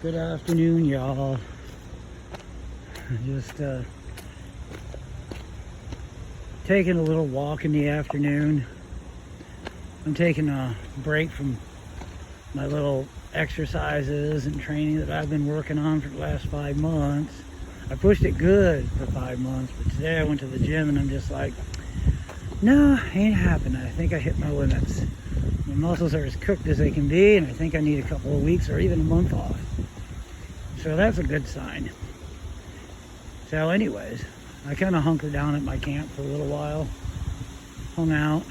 Good afternoon, y'all. Just taking a little walk in the afternoon. I'm taking a break from my little exercises and training that I've been working on for the last 5 months. I pushed it good for 5 months, but today I went to the gym and I'm just like, no, ain't happening. I think I hit my limits. My muscles are as cooked as they can be, and I think I need a couple of weeks or even a month off. So that's a good sign. So anyways, I kind of hunkered down at my camp for a little while, hung out,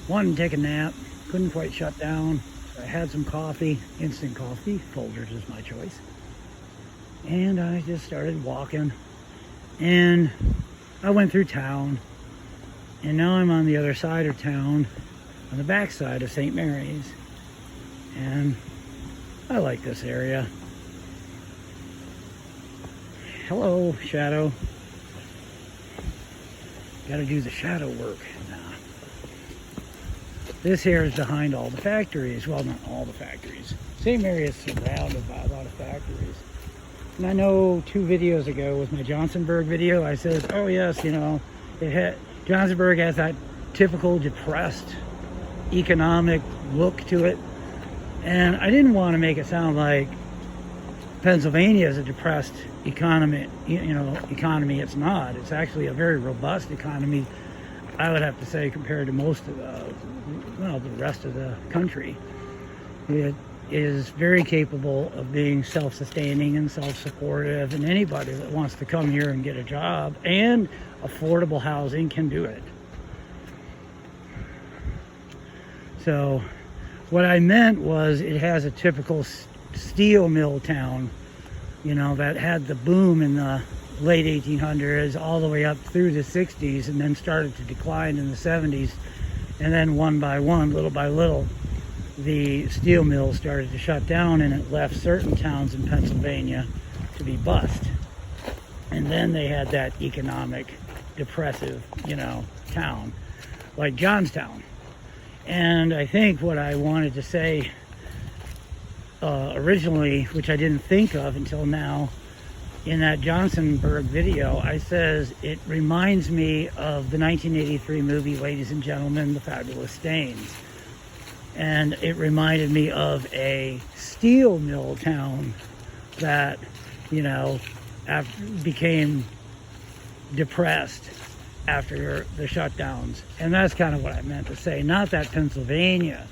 wanted to take a nap, couldn't quite shut down. So I had some coffee, instant coffee, Folgers is my choice. And I just started walking, and I went through town, and now I'm on the other side of town, on the back side of St. Mary's, and I like this area. Hello, shadow. Gotta do the shadow work now. This here is behind all the factories. Well, not all the factories. St. Mary is surrounded by a lot of factories. And I know 2 videos ago with my Johnsonburg video, I said, oh yes, you know, Johnsonburg has that typical depressed economic look to it. And I didn't want to make it sound like Pennsylvania is a depressed economy. Economy. It's not. It's actually a very robust economy, I would have to say, compared to most of the rest of the country. It is very capable of being self-sustaining and self-supportive, and anybody that wants to come here and get a job and affordable housing can do it. So what I meant was, it has a typical steel mill town, you know, that had the boom in the late 1800s all the way up through the 60s, and then started to decline in the 70s, and then one by one, little by little, the steel mills started to shut down, and it left certain towns in Pennsylvania to be bust. And then they had that economic depressive, town like Johnstown. And I think what I wanted to say originally, which I didn't think of until now, in that Johnsonburg video, I says it reminds me of the 1983 movie Ladies and Gentlemen, The Fabulous Stains. And it reminded me of a steel mill town that, became depressed after the shutdowns. And that's kind of what I meant to say. Not that Pennsylvania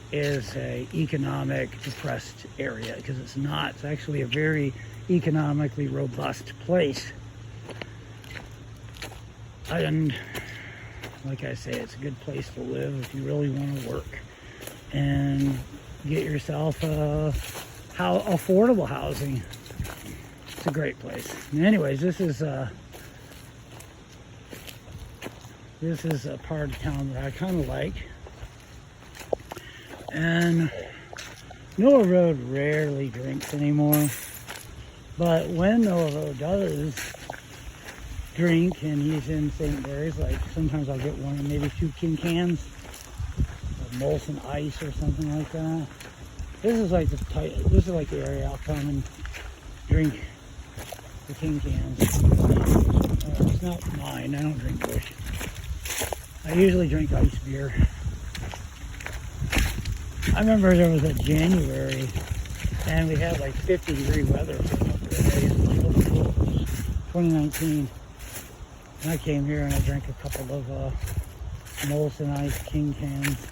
is a economic depressed area, because it's not. It's actually a very economically robust place. And like I say, it's a good place to live if you really want to work and get yourself affordable housing. It's a great place. And anyways, this is a part of town that I kind of like. And Noah Road rarely drinks anymore, but when Noah Road does drink and he's in St. Mary's, like sometimes I'll get one, maybe 2 King cans of Molson Ice or something like that. This is like the area I'll come and drink the King cans. It's not mine. I don't drink Busch. I usually drink ice beer. I remember there was a January and we had like 50-degree weather for a couple of days. 2019. And I came here and I drank a couple of Molson Ice King cans.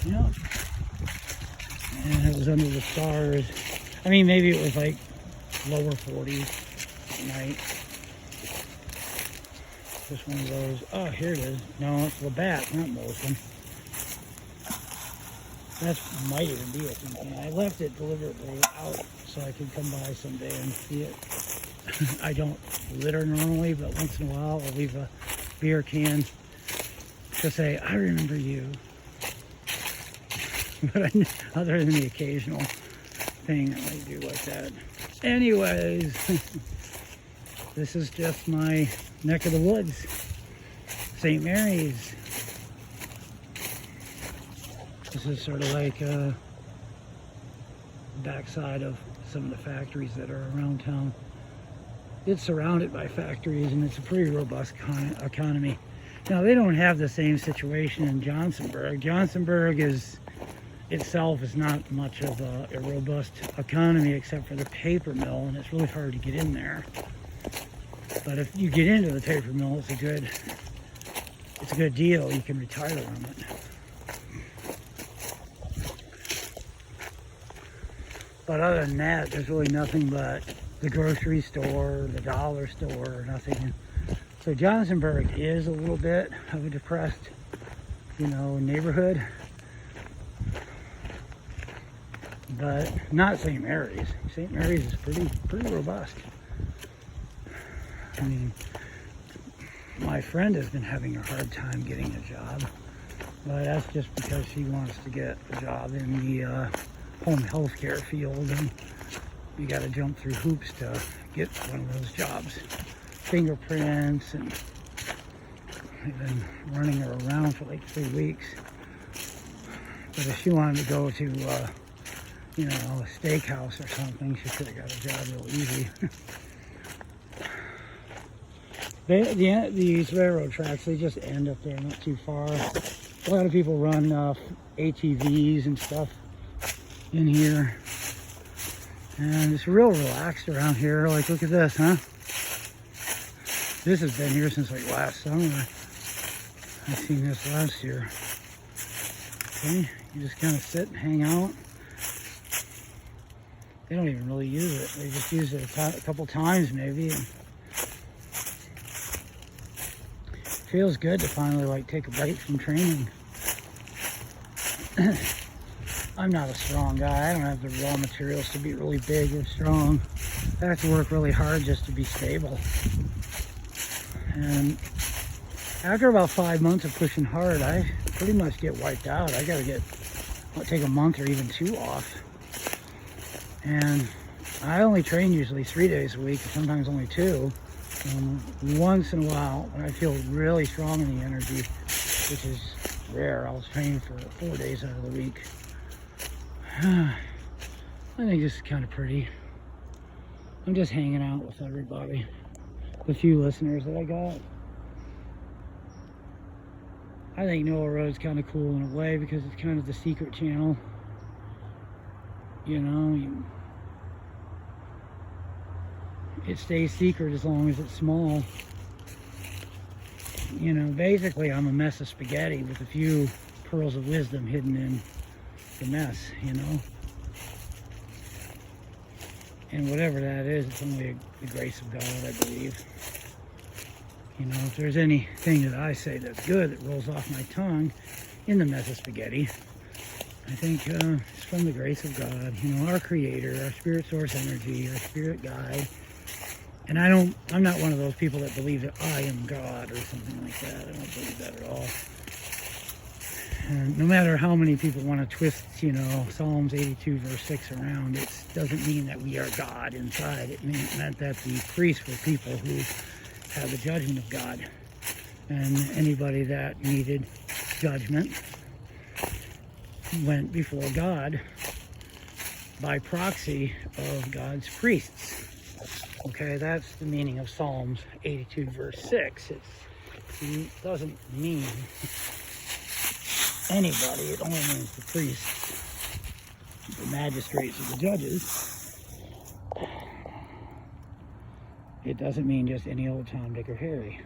Yeah. And it was under the stars. I mean, maybe it was like lower 40s at night. Just one of those. Oh, here it is. No, it's Labatt, not Molson. That might even be a King can. I left it deliberately out so I could come by someday and see it. I don't litter normally, but once in a while I'll leave a beer can to say, I remember you. But other than the occasional thing I might do like that. Anyways, this is just my neck of the woods. St. Mary's. This is sort of like backside of some of the factories that are around town. It's surrounded by factories, and it's a pretty robust economy. Now, they don't have the same situation in Johnsonburg. Johnsonburg itself is not much of a robust economy except for the paper mill, and it's really hard to get in there. But if you get into the paper mill, it's a good deal. You can retire on it. But other than that, there's really nothing but the grocery store, the dollar store, nothing. So Johnsonburg is a little bit of a depressed, neighborhood. But not St. Mary's. St. Mary's is pretty robust. I mean, my friend has been having a hard time getting a job, but that's just because she wants to get a job in the home health care field, and you got to jump through hoops to get one of those jobs. Fingerprints, and I've been running her around for like 3 weeks. But if she wanted to go to a steakhouse or something, she could have got a job real easy. These railroad tracks, they just end up there, not too far. A lot of people run ATVs and stuff in here. And it's real relaxed around here. Like, look at this, huh? This has been here since like last summer. I seen this last year. Okay, you just kind of sit and hang out. They don't even really use it. They just use it a couple times maybe. And feels good to finally like take a break from training. I'm not a strong guy. I don't have the raw materials to be really big or strong. I have to work really hard just to be stable. And after about 5 months of pushing hard, I pretty much get wiped out. I gotta take a month or even 2 off. And I only train usually 3 days a week, sometimes only 2. Once in a while, when I feel really strong in the energy, which is rare, I'll train for 4 days out of the week. I think this is kind of pretty. I'm just hanging out with everybody. The few listeners that I got. I think Noah Road's kind of cool in a way because it's kind of the secret channel. It stays secret as long as it's small. Basically I'm a mess of spaghetti with a few pearls of wisdom hidden in the mess, And whatever that is, it's only the grace of God, I believe. If there's anything that I say that's good that rolls off my tongue in the mess of spaghetti, I think it's from the grace of God, our creator, our spirit source energy, our spirit guide. And I'm not one of those people that believe that I am God or something like that. I don't believe that at all. And no matter how many people want to twist, Psalms 82 verse 6 around, it doesn't mean that we are God inside. It meant that the priests were people who had the judgment of God. And anybody that needed judgment went before God by proxy of God's priests. Okay, that's the meaning of Psalms 82 verse 6. It doesn't mean anybody, it only means the priests, the magistrates, and the judges. It doesn't mean just any old Tom, Dick, or Harry.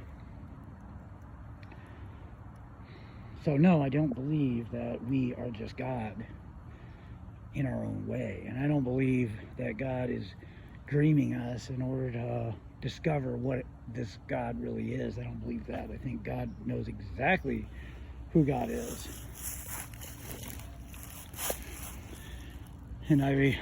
So no, I don't believe that we are just God in our own way. And I don't believe that God is dreaming us in order to discover what this God really is. I don't believe that. I think God knows exactly who God is. And I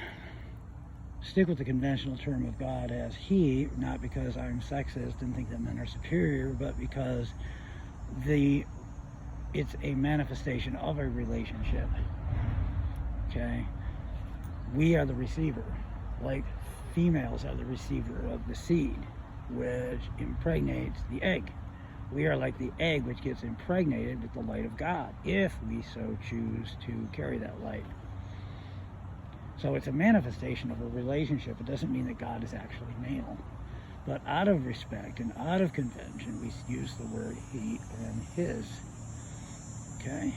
stick with the conventional term of God as He, not because I'm sexist and think that men are superior, but because it's a manifestation of a relationship. Okay? We are the receiver. Like females are the receiver of the seed, which impregnates the egg. We are like the egg which gets impregnated with the light of God, if we so choose to carry that light. So it's a manifestation of a relationship. It doesn't mean that God is actually male. But out of respect and out of convention, we use the word he and his. Okay?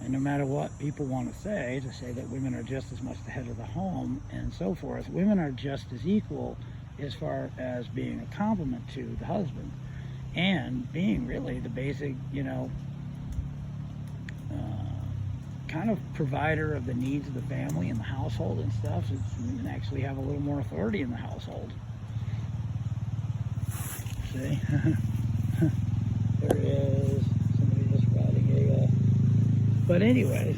And no matter what people want to say that women are just as much the head of the home and so forth, women are just as equal as far as being a complement to the husband and being really the basic, kind of provider of the needs of the family and the household and stuff. Women actually have a little more authority in the household. See? There is somebody just riding a... But anyways,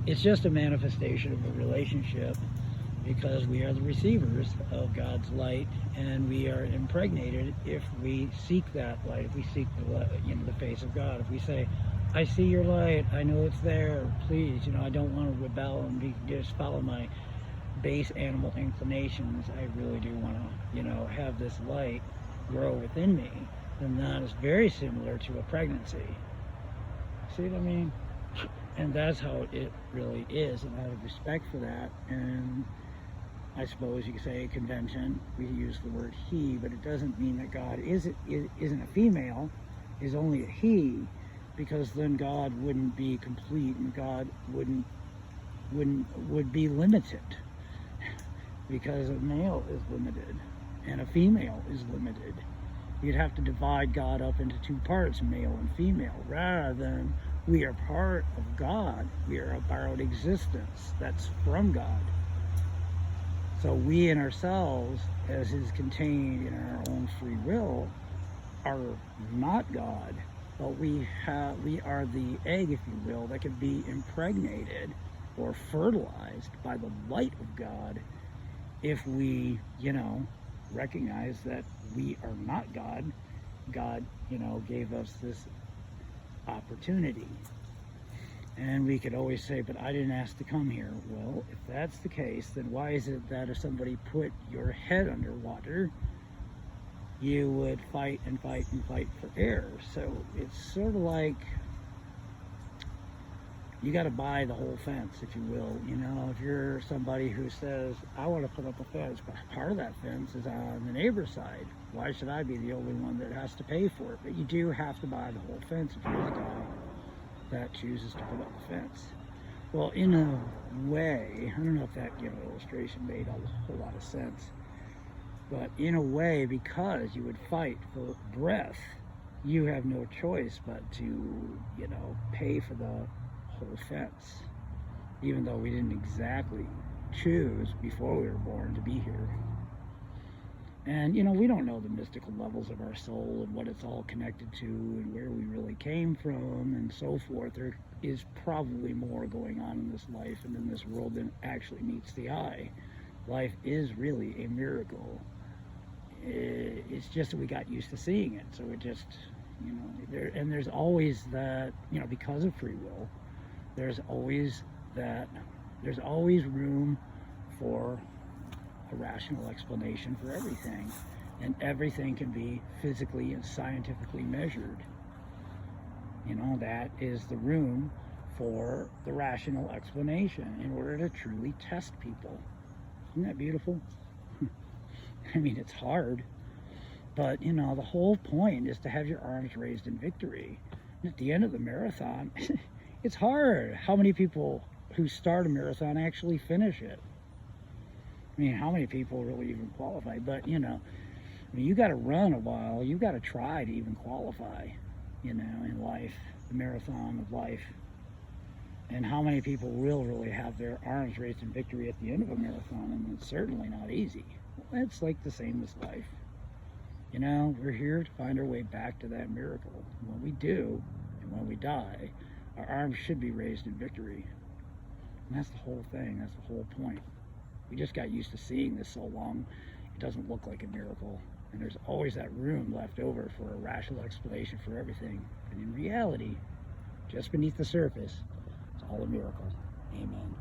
it's just a manifestation of a relationship because we are the receivers of God's light, and we are impregnated if we seek that light, if we seek the face of God. If we say, I see your light, I know it's there, please, I don't want to rebel and just follow my base animal inclinations. I really do want to, have this light grow within me. Then that is very similar to a pregnancy. See what I mean? And that's how it really is, and out of respect for that, and I suppose you could say convention, we use the word he, but it doesn't mean that God isn't a female, is only a he, because then God wouldn't be complete, and God would be limited, because a male is limited and a female is limited. You'd have to divide God up into two parts, male and female, rather than we are part of God. We are a borrowed existence that's from God. So we in ourselves, as is contained in our own free will, are not God, but we are the egg, if you will, that can be impregnated or fertilized by the light of God if we, recognize that we are not God. God, gave us this opportunity. And we could always say, but I didn't ask to come here. Well, if that's the case, then why is it that if somebody put your head underwater, you would fight and fight and fight for air? So it's sort of like you got to buy the whole fence, if you will. If you're somebody who says, I want to put up a fence, but part of that fence is on the neighbor's side, why should I be the only one that has to pay for it? But you do have to buy the whole fence if you're the guy that chooses to put up the fence. Well, in a way, I don't know if that illustration made a whole lot of sense, but in a way, because you would fight for breath, you have no choice but to, pay for the whole fence, even though we didn't exactly choose before we were born to be here. And we don't know the mystical levels of our soul and what it's all connected to and where we really came from and so forth. There is probably more going on in this life and in this world than actually meets the eye. Life is really a miracle. It's just that we got used to seeing it, so it just, there's always that, because of free will, there's always room for a rational explanation for everything, and everything can be physically and scientifically measured. That is the room for the rational explanation in order to truly test people. Isn't that beautiful? I mean, it's hard, but the whole point is to have your arms raised in victory. And at the end of the marathon, it's hard. How many people who start a marathon actually finish it? I mean, how many people really even qualify? But, you got to run a while. You got to try to even qualify, in life, the marathon of life. And how many people will really have their arms raised in victory at the end of a marathon? And it's certainly not easy. It's like the same as life. We're here to find our way back to that miracle. When we do, and when we die, our arms should be raised in victory. And that's the whole thing. That's the whole point. We just got used to seeing this so long, it doesn't look like a miracle. And there's always that room left over for a rational explanation for everything. And in reality, just beneath the surface, it's all a miracle. Amen.